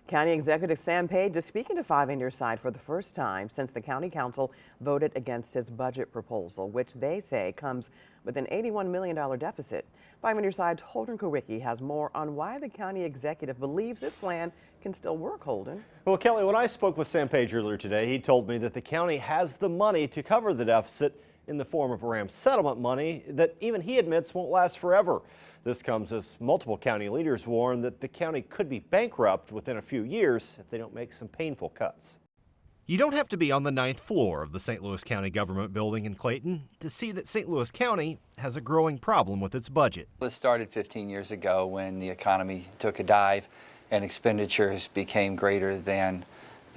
County Executive Sam Page is speaking to 5 on Your Side for the first time since the County Council voted against his budget proposal, which they say comes with an $81 million deficit. 5 on Your Side's Holden Kowicki has more on why the county executive believes his plan can still work. Holden. Well, Kelly, when I spoke with Sam Page earlier today, he told me that the county has the money to cover the deficit in the form of RAM settlement money that even he admits won't last forever. This comes as multiple county leaders warn that the county could be bankrupt within a few years if they don't make some painful cuts. You don't have to be on the 9th floor of the St. Louis County Government Building in Clayton to see that St. Louis County has a growing problem with its budget. This started 15 years ago when the economy took a dive and expenditures became greater than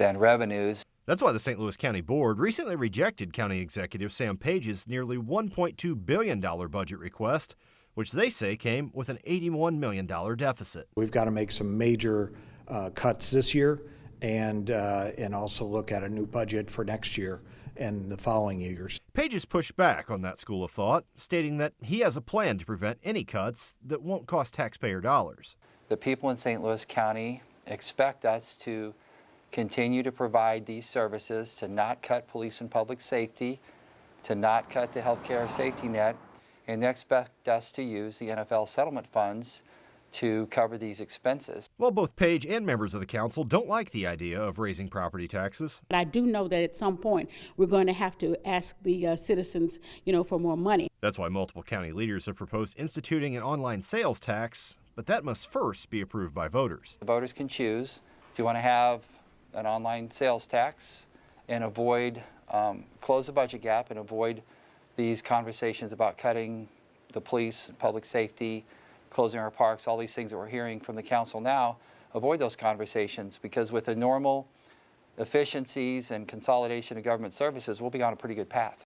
revenues. That's why the St. Louis County Board recently rejected County Executive Sam Page's nearly $1.2 billion budget request, which they say came with an $81 million deficit. We've got to make some major cuts this year and also look at a new budget for next year and the following years. Page has pushed back on that school of thought, stating that he has a plan to prevent any cuts that won't cost taxpayer dollars. The people in St. Louis County expect us to continue to provide these services, to not cut police and public safety, to not cut the healthcare safety net, and they expect us to use the NFL settlement funds to cover these expenses. Well, both Page and members of the council don't like the idea of raising property taxes. But I do know that at some point we're going to have to ask the citizens, for more money. That's why multiple county leaders have proposed instituting an online sales tax, but that must first be approved by voters. The voters can choose. Do you want to have an online sales tax and avoid, close the budget gap and avoid these conversations about cutting the police, public safety, closing our parks, all these things that we're hearing from the council now? Avoid those conversations, because with the normal efficiencies and consolidation of government services, we'll be on a pretty good path.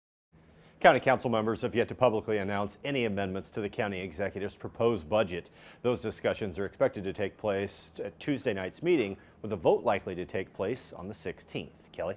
County council members have yet to publicly announce any amendments to the county executive's proposed budget. Those discussions are expected to take place at Tuesday night's meeting, with a vote likely to take place on the 16th. Kelly?